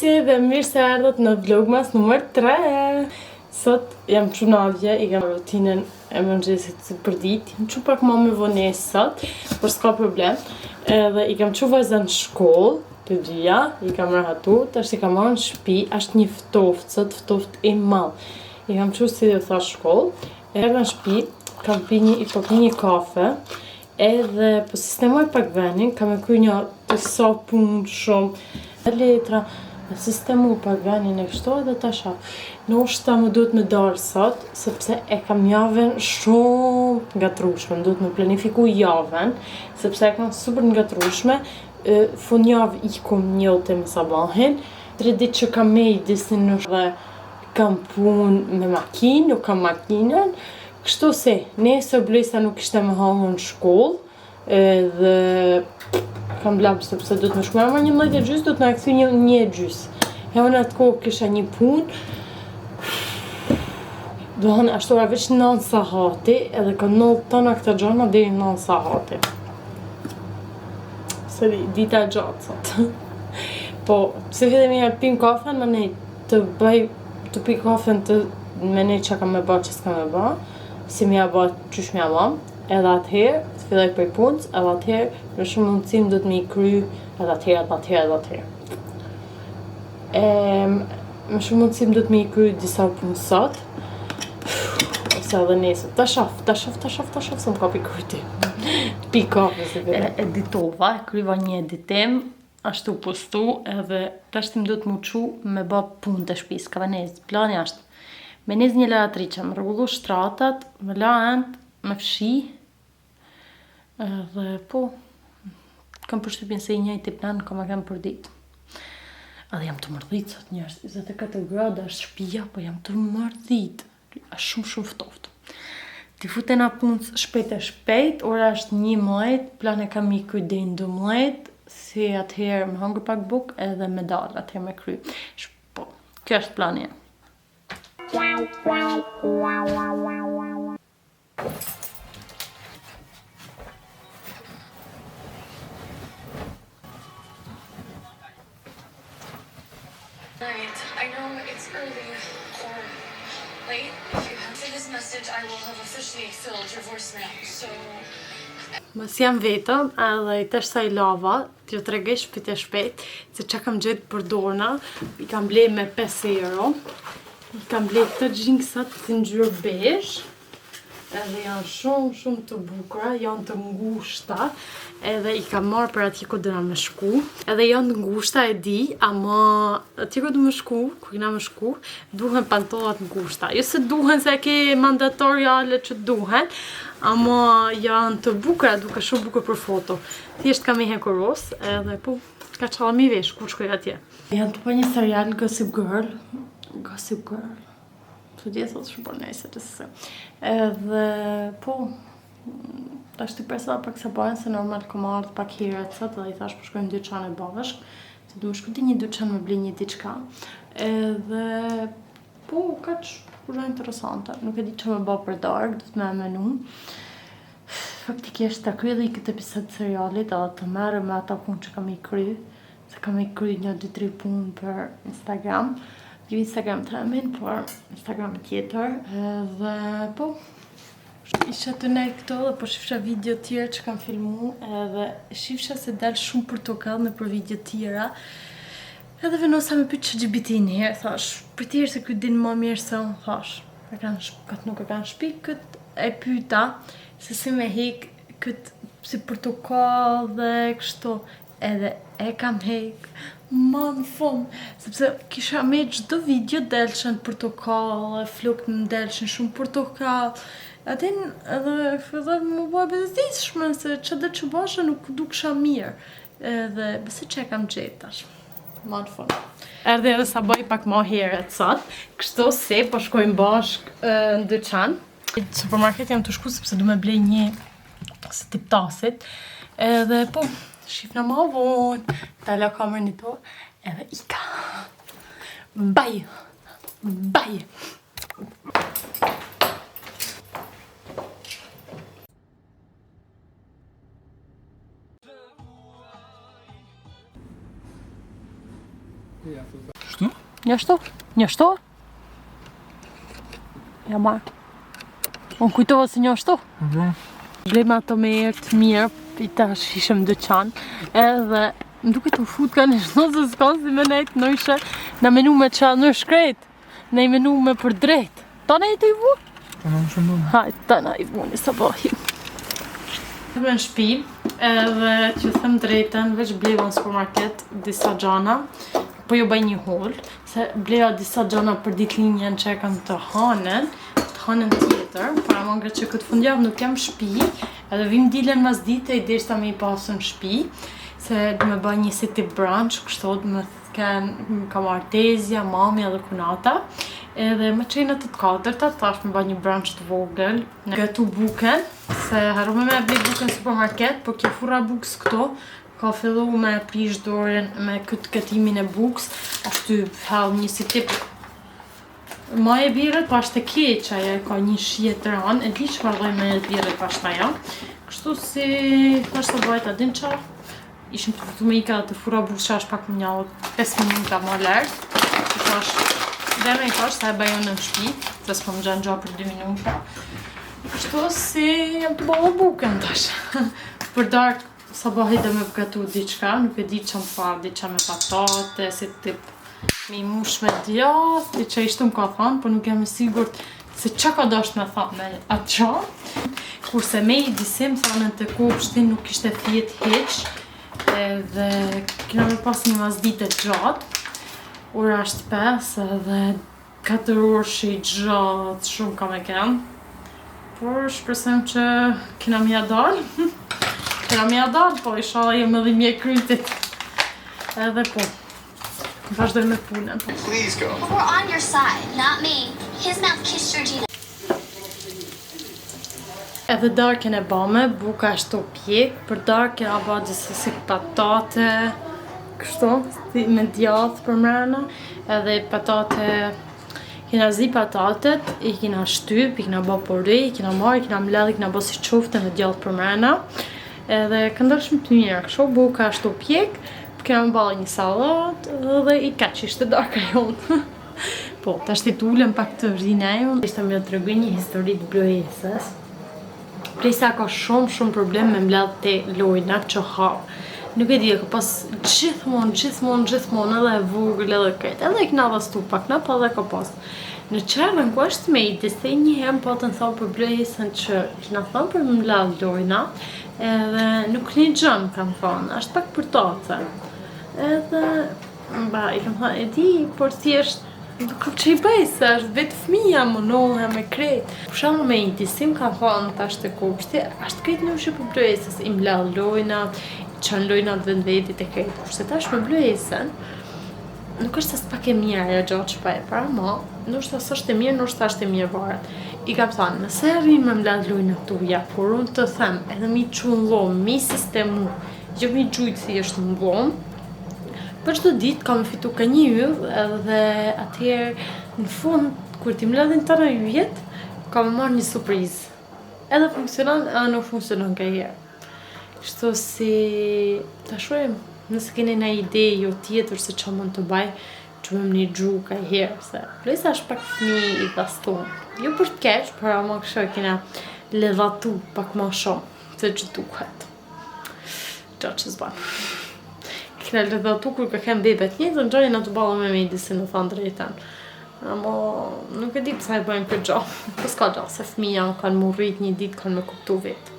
Mirëmëngjesi dhe mirë se ardhët në vlogmas numër 3. Sot jam qunavje, i kam rutinën e mëngjesit për ditë. Jam që pak më me vonesë sot, por s'ka problem. Edhe i kam që vajzën në shkollë, të dyja, i kam rahatu, tash i kam marrë në shtëpi, është një ftoftë, sot ftoftë e madh. I kam që si dhe tha shkollë, edhe në shtëpi, kam pi një kafe, edhe po sistemoj pak venin, kam e kry një të sa punë shumë, letra, sistemu pak venin e kështu edhe ta shaf. Ndoshta më duhet me dalë sot, sepse e kam javën shumë ngatrueshme, më duhet me planifiku javën, sepse e kam super ngatrueshme, fund javë ikum njëlte me sabahin, 3 ditë që kam me i disin në dhe kam punë me makinë, nuk kam makinën, kështu se, nesër Blesa nuk ishte me hangër në shkollë, dhe kam blabë sepse do të më shkuar ma 11:30, do të më kthy 1:30. E unë atë kohë kisha një punë, dohën ashtora veç 9 sahati, edhe ka 9 tona këta gjana deri 9 sahati. Se dita e gjatë sot. Po, pse fillim e pim kafen, më nej të bëj, të pi kafen të me nej që kam me ba që s'kam me ba, si mi a ba qysh mi a ba, edhe atëherë, të filloj për punës, edhe atëherë, në shumë mundësim do të mi kry, edhe atëherë. Më shumë mundësim do të mi kry disa punë sot, ose edhe nesër. Ta shaf, se më ka pi kryti. Pi kafe, se vire. Editova, kryva një editim, ashtu postu, edhe tashtim do të më qu me ba punë të shpis, ka venez. Plani ashtë, me nez një laratriqe, më rregullu shtratat, me la end, me fshi, edhe po, kam përshtypjen se i njëjti plan kam për ditë. Edhe jam të mërdhit sot njerëz, 24 grada është shtëpia, po jam të mërdhit. Është shumë ftoftë. Ti futena punës shpejt, ora është 11, plan e kam i kry deri në 12, si atëherë më hangër pak buk edhe me dalë, atëherë me kry. Po, kjo është plani. I know it's early or late. If you answer this message, I will have officially filled your voicemail. So Mos jam vetëm, edhe i tash sa i lava, t'ju tregoj shpejt, se që kam gjetë për dorna, i kam ble me 5 euro, i kam ble këtë xhinksat të ngjyrë bezh, edhe janë shumë të bukura, janë të ngushta, edhe i kam marrë për atje ku dëna me shku, edhe janë të ngushta e di, ama atje ku du me shku, ku kina me shku, duhen pantollat ngushta. Jo se duhen se ke mandatoriale që duhen, ama janë të bukura, duke shumë bukur për foto. Thjesht kam i hekuros, edhe po, ka qalla mi vesh, kur shkoj atje. Janë të pa një serial Gossip Girl. Të djetë të shumë nejse të se. Edhe, po, tash të presa pak se bajnë, se normal kom ardhë pak heret sot, edhe i thash po shkojmë dyqan e bashk, se du më shkujti një dyqan me bli një diçka. Edhe, po, ka që interesante, nuk e di që me ba për dark, du të me menu. Faktikisht të kry dhe i këtë episod serialit, edhe të merë me ata punë që kam i kry, se kam i kry një 2-3 punë për Instagram. Jo Instagram të remin, por Instagram tjetër, edhe po, isha të nej këto dhe po shifsha video tjera që kam filmu, edhe shifsha se dalë shumë portokall me për video tjera, edhe venosa me pyet ChatGPT njëherë, thash, për tjerë se këtë din më mirë se unë, thash, këtë nuk e kanë shpi, këtë e pyta, se si me hek këtë si portokall dhe kështu, edhe e kam hek, ma në fund, sepse kisha me gjdo video delëshën portokall, flokët më delëshën shumë portokall, atin edhe filloj më bëj bezdishme, se që dhe që basha nuk duksha mirë, edhe bese që e kam gjetë tash, ma në fund. Erdhe edhe sa bëj pak ma heret sot, kështu se po shkojmë bashk në dyqan. Supermarket jam të shku sepse du me blej një se tip tasit, edhe po, shifna ma vonë, tala kamerën i to, edhe ika. Bye! Kështu? Njështu? Ja marr. Unë kujtova se njështu. Blejmë ato me erë të mirë, i tash ishëm dyqan, edhe më duke të fut ka në se s'ka si me nejtë në ishe në menu me qa në shkret, në i menu me për drejt. Ta në i të i vu? Ta në më shumë në. Hajt, ta në i vu një sabahim. Të në shpi, edhe që them drejten, veç bleva në supermarket disa gjana, po jo baj një hol, se bleva disa gjana për ditlinjen që e kam të hanën tjetër, para mangre që këtë fundjavë nuk jam shpi, edhe vim dilen mas dite i deshta me i pasën shpi, se dhe me bëj një si tip brunch, kështu dhe me thken kam artezja, mami edhe kunata, edhe me qenët të katërta, tash me bëj një brunch të vogël, në gëtu buken, se harrume me bli buken supermarket, po kjo furra buks këto, ka fillu me prish dorën me këtë këtimin e buks, ashtu hell një si tip ma e birët pas të keq, aja ka një shije të ranë, e di që vardoj me e birët pas të aja. Kështu si, pas të bajt adin qa, ishim të përtu me i ka të fura buks që është pak më një 5 minuta më lërë. Që tash, dhe me i kash, sa e bajon në shpi, se s'po më gjanë gja për 2 minuta. Kështu si, jam të bëllë buken tash. Për dark, sabahi dhe me përgatu diqka, nuk e di që më farë, diqa me patate, si tip mi mush me djath, që ishtu më ka thanë, por nuk jam e sigurt se që ka dasht me thanë me atë qanë. Kurse me i disim, thanën të kopshtin nuk ishte fjet heq, edhe kina me pas një mazdite gjatë, ora është 5 edhe 4 orë shi gjatë, shumë ka me kenë. Por shpresojmë që kina me ja dalë. Kina me ja dalë, po isha jem edhe mje krytit. Edhe po. Vazhdoj me punën. Please go. But we're on your side, not me. His mouth kissed Georgina. Edhe darken e bame, buka është të pjek, për darken a ba gjithë si patate, kështu, me djathë për mrena, edhe patate, kina zi patatet, i kina shtyp, i kina ba pori, i kina marrë, i kina mledh, i kina ba si qofte me djathë për mrena, edhe këndërshmë të mirë, kështu, buka është të pjek, kena më bala një salat dhe i ka që ishte darka jonë. Po, të ashtë të ullëm pak të rrinë e jonë. Ishte me të rëgëj një historit blojesës. Prej sa ka shumë problem me mbledh të lojna që ha. Nuk e di, ka pas gjithmonë edhe e vogël edhe këtë. Edhe i kna dhe stupa, kna pa dhe ka pas. Në qërën ku është me i diste një hem po të në thonë për blojesën që ishna thonë për mbledh lojna. Edhe nuk një gjënë kam thonë, është pak për tatë. Edhe, i kam thënë, e di, por thjesht, nuk kam që i bëj, se është vetë fëmija më nollë me kretë. Për shumë me intisim, kam thënë të ashtë të kopshti, ashtë kretë në ushë për blojësës, i mbledh lojna, i qanë lojnat vendvedit e kretë. Kurse ta është me blojësën, nuk është as pak e mirë ajo gjatë që pa e para, ma, nështë as është e mirë, nështë as është e mirë varet. I kam thënë, nëse rrinë me mbledh lojnat tuja, por unë të them, edhe mi qunë lomë, mi sistemu, jo mi gjujtë si është më lomë, për çdo ditë kam fitu ka një yll edhe atëherë në fund kur ti mbledhin tëra yjet kam marrë një surprizë. Edhe funksionon edhe nuk funksionon njëherë. Kështu si ta shohim nëse keni një ide jo tjetër se çfarë mund të bëj, çuam një xhu ka herë se plesa është pak fëmijë i daston. Jo për të keq, por ama kështu kena ledhatu pak më shumë se që duhet. Gjatë që zban. Kena ledhatu kur ka kem bebet njëtë, në gjojnë atë bala me medisin në thanë drejten. Amo nuk e di pësa e bëjmë për gjo. Po s'ka gjo, se fëmija kanë mu rrit një ditë, kanë me kuptu vetë.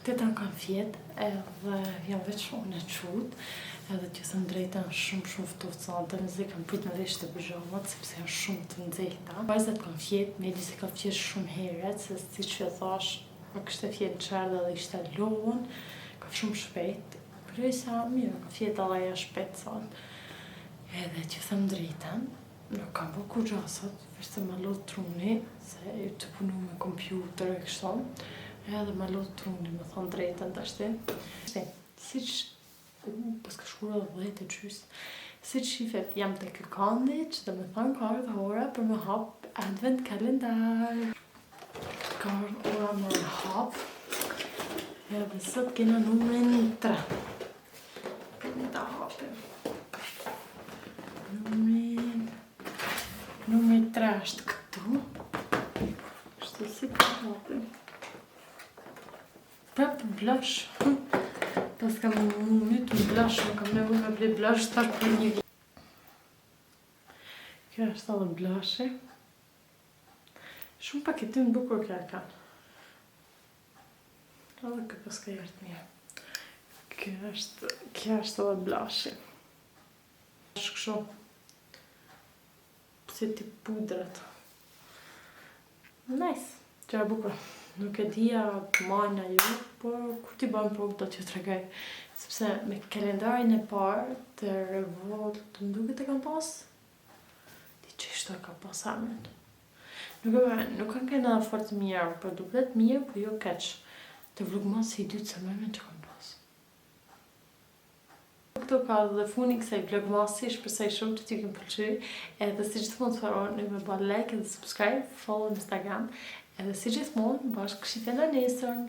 Tetën kam fjet, edhe jam veç unë e qut, edhe që thëmë drejta shumë ftohtë sa të nëzë kam prit me vesh të pyjamat, sepse janë shumë të nxehta. Vajzat kam fjet, me se kam fjet shumë heret, se si që e thash, më kështë e fjet në qerdhe dhe ishte lovën, ka shumë shpejt, për e sa mirë, kam fjet edhe ja shpejt sa. Edhe që thëmë drejten, nuk kam po kur gjasat, vështë ma lot truni, se të punu me kompjuter e kështon, edhe ma lot truni, me thonë drejten të ashtin. Si që pas ka shkruar 10 e gjys. Si shifet jam të këkandi që dhe me thonë ka ardhë ora për me hap advent kalendar. Ka ardhë ora me hap. Edhe sot kena numrin 3. Kemi ta hapim. Numri 3 është këtu. Kështu si ka hapim. Prap blush. Pas kam mytë në blush, më kam nevojë me ble blush, tash për një vit. Kjo është edhe blushi. Shumë paketim bukur kjo e kanë. Edhe këtë pas ka jartë mirë. Kjo është edhe blushi. Është kështu. Si ti pudrat. Nice. Që e bukur. Nuk e dija të majna ju, por kur t'i bëjmë prov do t'ju tregoj. Sepse me kalendarin e parë të Revolt, më duket e kam pas. Ti që ishto e kam pas amen. Nuk kanë kena fort mirë, por duket mirë, por jo keq. Të vlogmas i dytë se mëmen që kam pas. Këto ka dhe funi kësaj vlogmasi, shpresoj shumë që t'ju kem pëlqy. Edhe si gjithmonë të faroni me ba like edhe subscribe, follow në Instagram. Edhe si gjithmonë, bashkë shifena nesër.